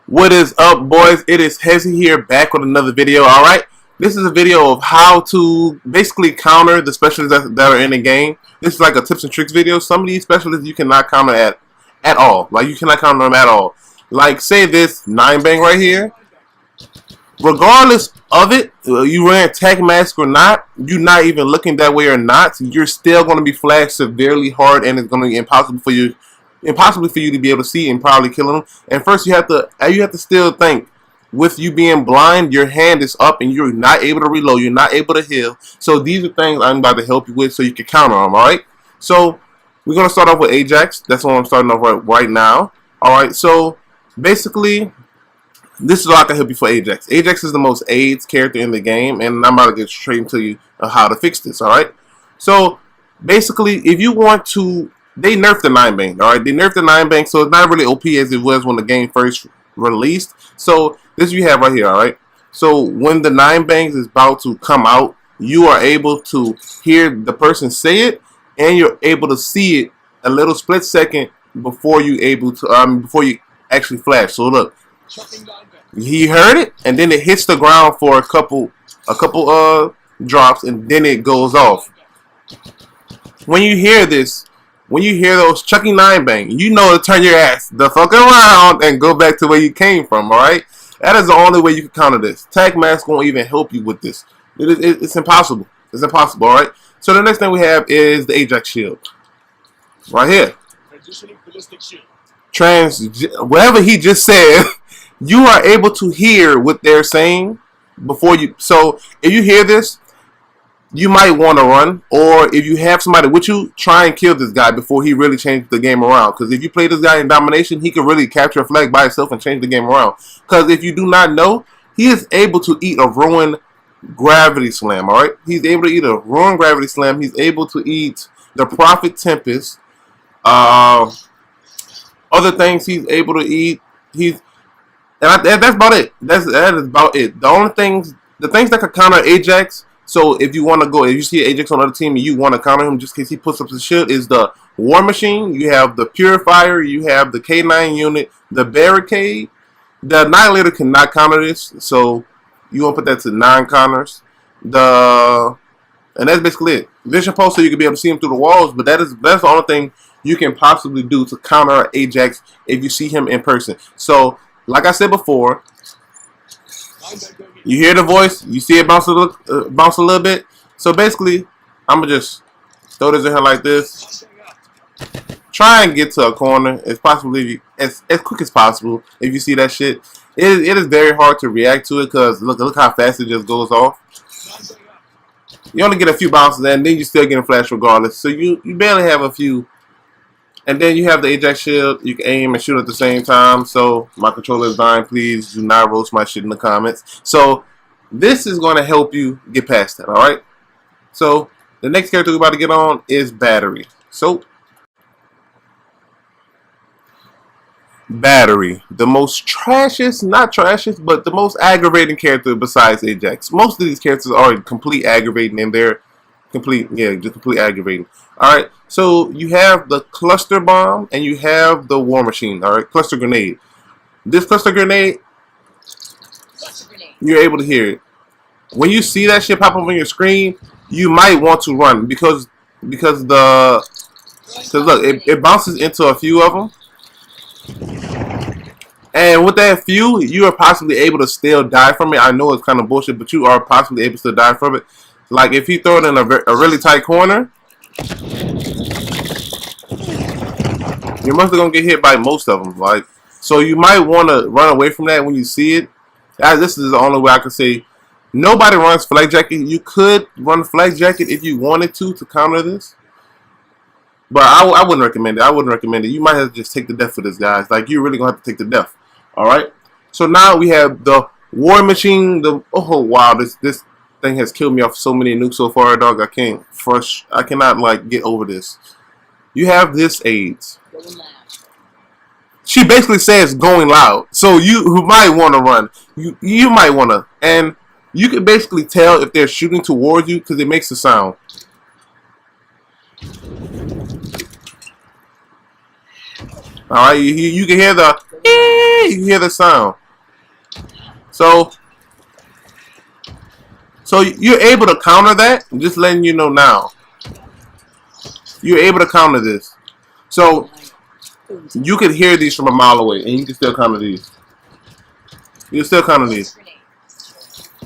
What is up, boys? It is Hesy here, back with another video. Alright, this is a video of how to basically counter the specialists that are in the game. This is like a tips and tricks video. Some of these specialists you cannot counter at all. Like, you cannot counter them at all. Like, say this 9-bang right here. Regardless of it, you wearing attack mask or not, you're not even looking that way or not, you're still going to be flashed severely hard, and it's going to be impossible for you to be able to see and probably kill them. And first, you have to still think, with you being blind, your hand is up and you're not able to reload, you're not able to heal. So these are things I'm about to help you with, so you can counter them. All right. So we're gonna start off with Ajax. That's what I'm starting off right now. All right. So basically, this is all I can help you for Ajax. Ajax is the most AIDS character in the game, and I'm about to get straight into you how to fix this. All right. So basically, if you want to, they nerfed the 9-bang, alright? They nerfed the 9-bang, so it's not really OP as it was when the game first released. So, this you have right here, alright? So, when the 9-bangs is about to come out, you are able to hear the person say it, and you're able to see it a little split second before you before you actually flash. So, look. He heard it, and then it hits the ground for a couple drops, and then it goes off. When you hear this, when you hear those Chucky 9-bang, you know to turn your ass the fuck around and go back to where you came from, alright? That is the only way you can counter this. Tag mask won't even help you with this. It's impossible. It's impossible, alright? So the next thing we have is the Ajax shield. Right here. Transitioning ballistic shield. Whatever he just said, you are able to hear what they're saying before you. So if you hear this, you might want to run, or if you have somebody with you, try and kill this guy before he really changes the game around. Because if you play this guy in domination, he can really capture a flag by himself and change the game around. Because if you do not know, he is able to eat a ruined gravity slam, alright? He's able to eat a ruined gravity slam. He's able to eat the Prophet Tempest. Other things he's able to eat. That's about it. That is about it. The things that could counter Ajax. So if you want to go, if you see Ajax on another team and you want to counter him just in case he puts up his shit, is the War Machine. You have the Purifier. You have the K9 unit. The Barricade. The Annihilator cannot counter this, so you want to put that to non-counters. And that's basically it. Vision Pulse, so you can be able to see him through the walls, but that's the only thing you can possibly do to counter Ajax if you see him in person. So, like I said before, you hear the voice, you see it bounce a little bit. So basically, I'm going to just throw this in here like this. Try and get to a corner as quick as possible if you see that shit. It is very hard to react to it because look how fast it just goes off. You only get a few bounces and then you're still getting flash regardless. So you barely have a few. And then you have the Ajax shield. You can aim and shoot at the same time. So my controller is dying. Please do not roast my shit in the comments. So this is going to help you get past that. Alright. So the next character we're about to get on is Battery. So Battery. The most not trashiest, but the most aggravating character besides Ajax. Most of these characters are complete aggravating and they're complete aggravating. Alright, so you have the cluster bomb and you have the war machine. Alright, cluster grenade. This cluster grenade, you're able to hear it. When you see that shit pop up on your screen, you might want to run because look, it bounces into a few of them. And with that few, you are possibly able to still die from it. I know it's kind of bullshit, but you are possibly able to die from it. Like if you throw it in a really tight corner, you're mostly gonna get hit by most of them. Like, so you might want to run away from that when you see it. This is the only way I can say. Nobody runs Flak Jacket. You could run Flak Jacket if you wanted to counter this, but I wouldn't recommend it. I wouldn't recommend it. You might have to just take the death for this, guys. Like, you're really gonna have to take the death. All right. So now we have the War Machine. Oh wow, this thing has killed me off so many nukes so far, dog. I cannot like get over this. You have this AIDS. She basically says going loud, so you might want to run. You might want to, and you can basically tell if they're shooting towards you because it makes a sound. Alright, you can hear the You hear the sound. So you're able to counter that. I'm just letting you know now. You're able to counter this. So you can hear these from a mile away, and you can still counter these. You can still counter these.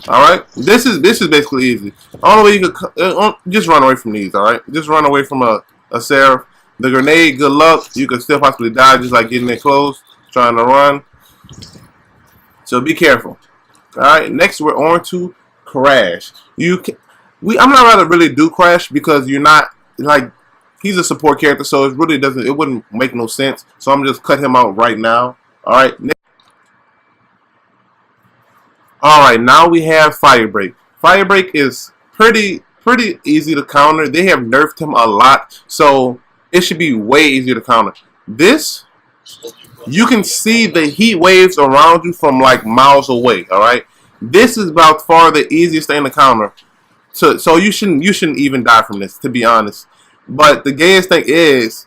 All right. This is basically easy. Only way you could just run away from these. All right. Just run away from a Seraph. The grenade. Good luck. You could still possibly die just like getting it close, trying to run. So be careful. All right. Next, we're on to Crash. I'm not gonna really do Crash because you're not like. He's a support character, so it really doesn't. It wouldn't make no sense. So I'm just cut him out right now. All right. All right. Now we have Firebreak. Firebreak is pretty easy to counter. They have nerfed him a lot, so it should be way easier to counter. This, you can see the heat waves around you from like miles away. All right. This is about far the easiest thing to counter. So you shouldn't even die from this, to be honest. But the gayest thing is,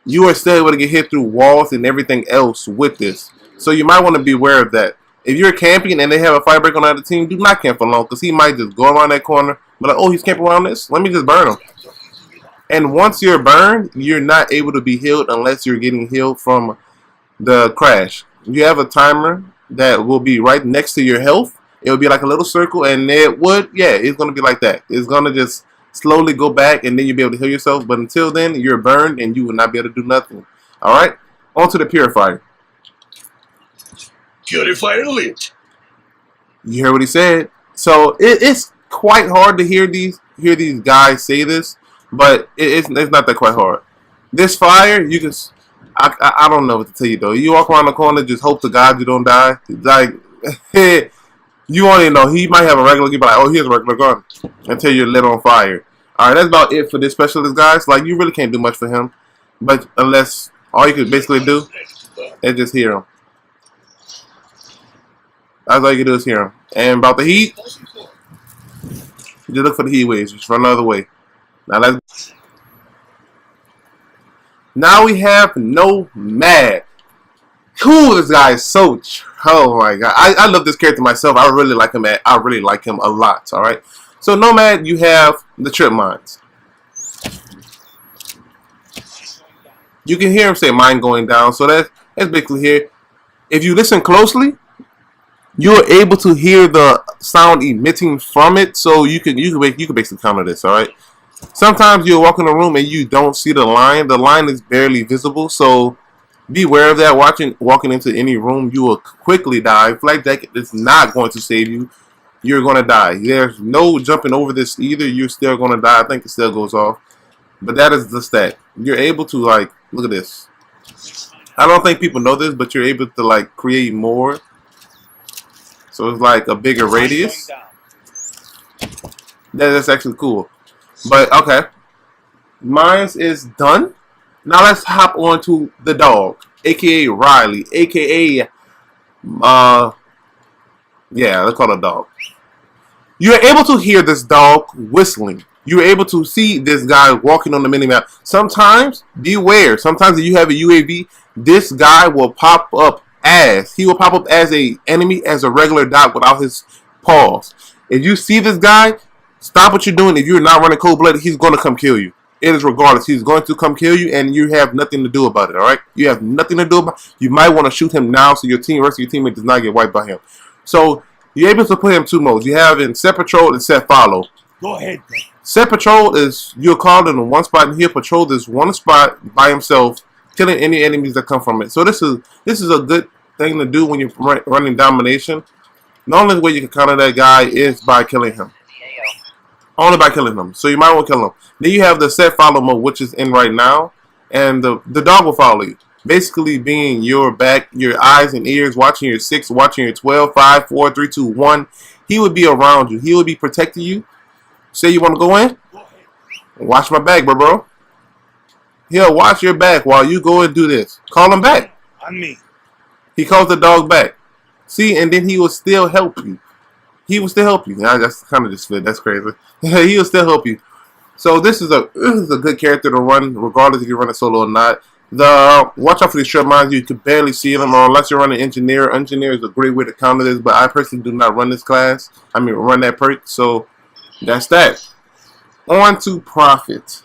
you are still able to get hit through walls and everything else with this. So you might want to be aware of that. If you're camping and they have a Firebreak on the other team, do not camp for long, because he might just go around that corner. But like, oh, he's camping around this? Let me just burn him. And once you're burned, you're not able to be healed unless you're getting healed from the Crash. You have a timer that will be right next to your health. It will be like a little circle, and it's going to be like that. It's going to just slowly go back, and then you'll be able to heal yourself. But until then, you're burned, and you will not be able to do nothing. All right? On to the Purifier. Purifier Elite. You heard what he said. So it's quite hard to hear these guys say this, but it's not that quite hard. This fire, you can. I don't know what to tell you though. You walk around the corner, just hope to God you don't die. Like you only know he might have a regular. You be like, oh, he has a regular gun until you're lit on fire. All right, that's about it for this specialist, guys. Like you really can't do much for him, but unless all you could basically do is just hear him. That's all you can do is hear him. And about the heat, just look for the heat waves. Just run the other way. Now we have Nomad. Cool, this guy is so. Oh my god, I love this character myself. I really like him. I really like him a lot. All right. So Nomad, you have the trip mines. You can hear him say mine going down. So that's basically here. If you listen closely, you're able to hear the sound emitting from it. So you can basically counter this. All right. Sometimes you'll walk in a room and you don't see the line. The line is barely visible. So be aware of that. Walking into any room, you will quickly die. Flight deck is not going to save you. You're going to die. There's no jumping over this either. You're still going to die. I think it still goes off. But that is the stat. You're able to, like, look at this. I don't think people know this, but you're able to, like, create more. So it's like a bigger radius. That's actually cool. But, okay. Mine is done. Now let's hop on to the dog, a.k.a. Riley, a.k.a. Yeah, let's call it a dog. You're able to hear this dog whistling. You're able to see this guy walking on the minimap. Sometimes, beware. Sometimes if you have a UAV, this guy will pop up as a enemy as a regular dot without his paws. If you see this guy, stop what you're doing. If you're not running cold-blooded, he's going to come kill you. It is regardless. He's going to come kill you, and you have nothing to do about it, all right? You have nothing to do about it. You might want to shoot him now so rest of your teammate does not get wiped by him. So you're able to put him 2 modes. You have in set patrol and set follow. Go ahead, bro. Set patrol is you're called in one spot, and he'll patrol this one spot by himself, killing any enemies that come from it. So this is a good thing to do when you're running domination. The only way you can counter that guy is by killing him. Only by killing him. So you might want to kill him. Then you have the set follow mode, which is in right now. And the dog will follow you. Basically being your back, your eyes and ears, watching your 6, watching your 12, 5, 4, 3, 2, 1. He would be around you. He would be protecting you. Say you want to go in? Watch my back, bro. He'll watch your back while you go and do this. Call him back. On me. He calls the dog back. See, and then he will still help you. He will still help you. Now that's kind of just fit. That's crazy. He will still help you. So this is a good character to run, regardless if you run a solo or not. Watch out for these short mines. You can barely see them, or unless you're running engineer. Engineer is a great way to counter this, but I personally do not run this class. I mean, run that perk. So that's that. On to profit.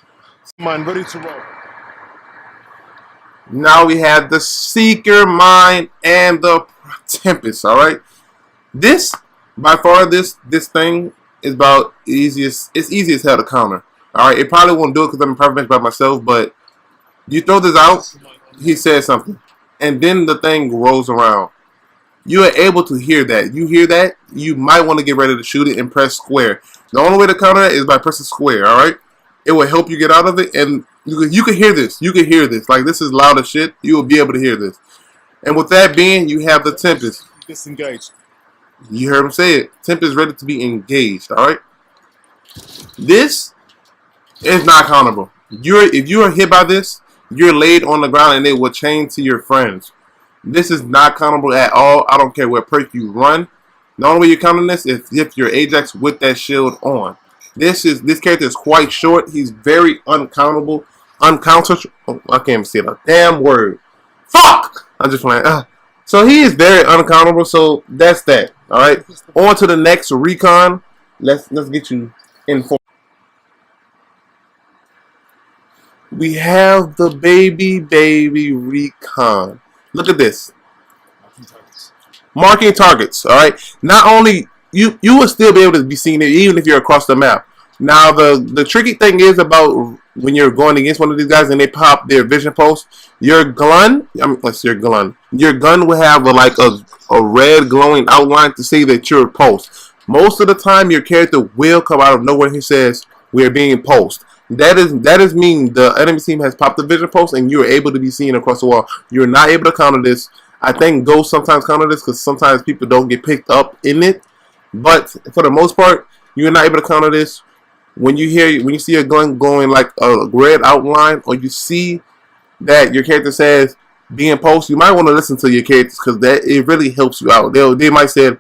Mine ready to roll. Now we have the Seeker Mine and the Tempest. All right, this by far this thing is about easiest. It's easy as hell to counter. All right, it probably won't do it because I'm perfect by myself, but you throw this out. He says something, and then the thing rolls around. You are able to hear that. You hear that? You might want to get ready to shoot it and press square. The only way to counter that is by pressing square. All right, it will help you get out of it, and you can hear this. You can hear this. Like, this is loud as shit. You will be able to hear this. And with that being, you have the Tempest. Disengaged. You heard him say it. Tempest ready to be engaged. All right. This is not countable. If you are hit by this, you're laid on the ground and it will chain to your friends. This is not countable at all. I don't care what perk you run. The only way you're countering this is if you're Ajax with that shield on. This character is quite short. He's very uncountable. Uncounterable. Oh, I can't even say a damn word. Fuck! I'm just playing. So he is very uncountable. So that's that. All right. On to the next recon. Let's get you informed. We have the baby recon. Look at this. Marking targets. All right. Not only you will still be able to be seen even if you're across the map. Now the tricky thing is about when you're going against one of these guys and they pop their vision post, your gun will have a red glowing outline to say that you're post. Most of the time your character will come out of nowhere. He says we're being post. That is mean the enemy team has popped the vision post and you're able to be seen across the wall. You're not able to counter this. I think Ghost sometimes counter this because sometimes people don't get picked up in it. But for the most part, you're not able to counter this. When you see a gun going like a red outline, or you see that your character says being post, you might want to listen to your characters because it really helps you out. They might say,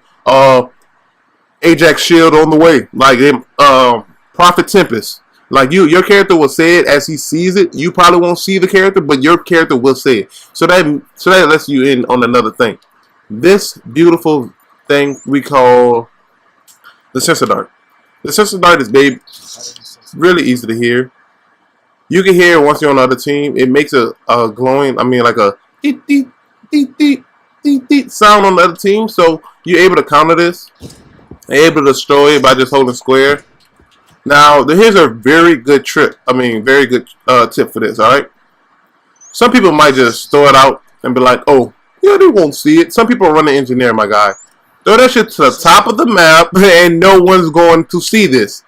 Ajax shield on the way, like Prophet Tempest. Like your character will say it as he sees it. You probably won't see the character, but your character will say it. So that lets you in on another thing. This beautiful thing we call the sensor dart. The sensor dart is really easy to hear. You can hear it once you're on the other team. It makes a glowing, I mean like a deep, deep, deep, deep, deep, deep sound on the other team. So you're able to counter this. You're able to destroy it by just holding square. Now, here's a very good tip. Very good tip for this. All right. Some people might just throw it out and be like, "Oh, yeah, they won't see it." Some people run the engineer, my guy. Throw that shit to the top of the map, and no one's going to see this.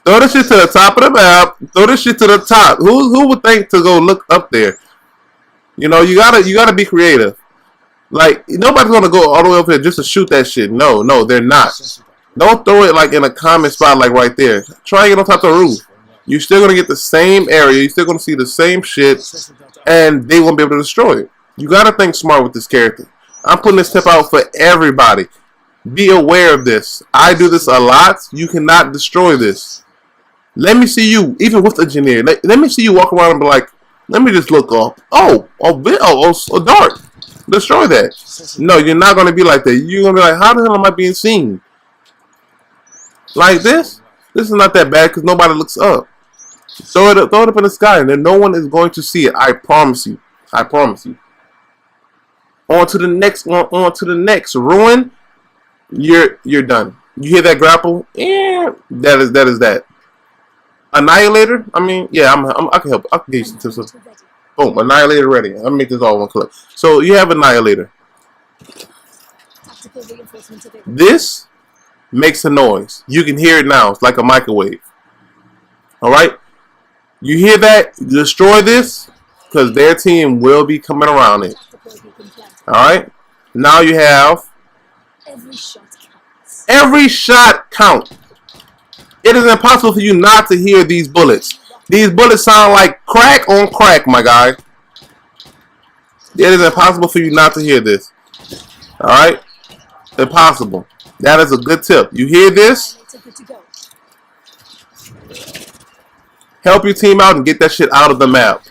Throw this shit to the top of the map. Throw this shit to the top. Who would think to go look up there? You know, you gotta be creative. Like, nobody's gonna go all the way up here just to shoot that shit. No, they're not. Don't throw it like in a common spot like right there. Try and get on top of the roof. You're still going to get the same area. You're still going to see the same shit. And they won't be able to destroy it. You got to think smart with this character. I'm putting this tip out for everybody. Be aware of this. I do this a lot. You cannot destroy this. Let me see you, even with the engineer. Let me see you walk around and be like, let me just look up. Oh, a dart. Destroy that. No, you're not going to be like that. You're going to be like, how the hell am I being seen? Like this is not that bad because nobody looks up. Throw it up in the sky, and then no one is going to see it. I promise you. I promise you. On to the next one. On to the next. Ruin. You're done. You hear that grapple? Yeah. That is that. Annihilator. Yeah. I can help. I can give you some tips. Boom. Annihilator ready. I'll make this all one clip. So you have Annihilator. This makes a noise. You can hear it now. It's like a microwave. Alright? You hear that? Destroy this, because their team will be coming around it. Alright? Now you have every shot counts. It is impossible for you not to hear these bullets. These bullets sound like crack on crack, my guy. It is impossible for you not to hear this. Alright? Impossible. That is a good tip. You hear this? Help your team out and get that shit out of the map.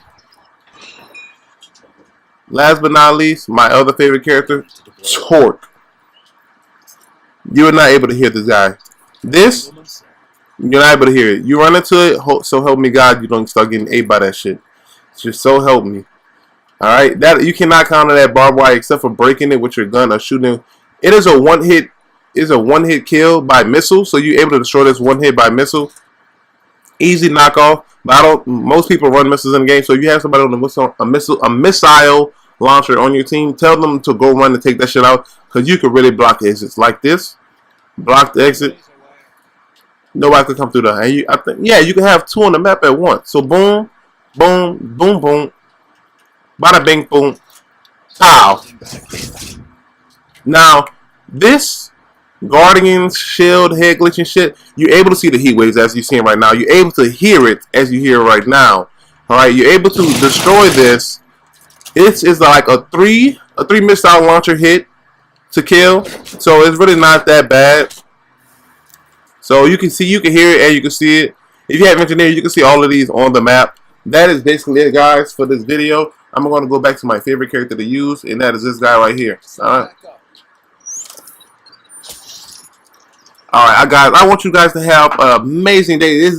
Last but not least, my other favorite character, Torque. You are not able to hear this guy. This, you're not able to hear it. You run into it, so help me God, you don't start getting ate by that shit. Just so help me. Alright, that you cannot counter that barbed wire except for breaking it with your gun or shooting. It is a one-hit kill by missile, so you're able to destroy this one hit by missile. Easy knockoff. But most people run missiles in the game, so if you have somebody on a missile launcher on your team, tell them to go run and take that shit out, because you can really block exits like this. Block the exit. Nobody could come through there. And I think, yeah, you can have two on the map at once. So boom, boom, boom, boom, bada bing, boom, pow. Now this Guardian shield head glitching shit, you're able to see the heat waves as you're seeing right now. You're able to hear it as you hear it right now. Alright, you're able to destroy this. It is like a three missile launcher hit to kill. So it's really not that bad. So you can hear it, and you can see it. If you have engineer, you can see all of these on the map. That is basically it, guys, for this video. I'm going to go back to my favorite character to use, and that is this guy right here. Alright. Alright, guys, I want you guys to have an amazing day. This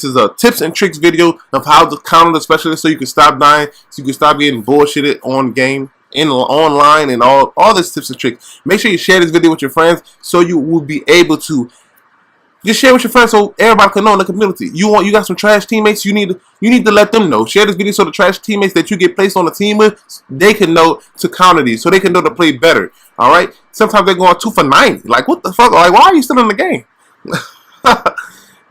is a tips and tricks video of how to counter the specialist, so you can stop dying, so you can stop getting bullshitted on game, online, and all this tips and tricks. Make sure you share this video with your friends, so you will be able to just share with your friends, so everybody can know in the community. You got some trash teammates, you need to let them know. Share this video so the trash teammates that you get placed on the team with, they can know to counter these, so they can know to play better. Alright? Sometimes they're going 2 for 90. Like, what the fuck? Like, why are you still in the game?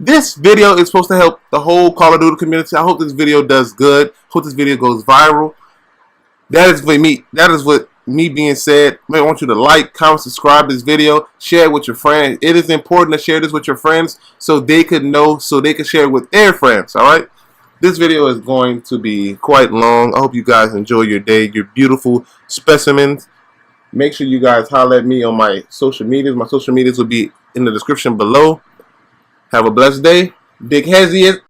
This video is supposed to help the whole Call of Duty community. I hope this video does good. Hope this video goes viral. That is what me being said. I want you to like, comment, subscribe this video, share it with your friends. It is important to share this with your friends so they could know, so they can share it with their friends. Alright? This video is going to be quite long. I hope you guys enjoy your day, your beautiful specimens. Make sure you guys holler at me on my social medias. My social medias will be in the description below. Have a blessed day. Big Hesy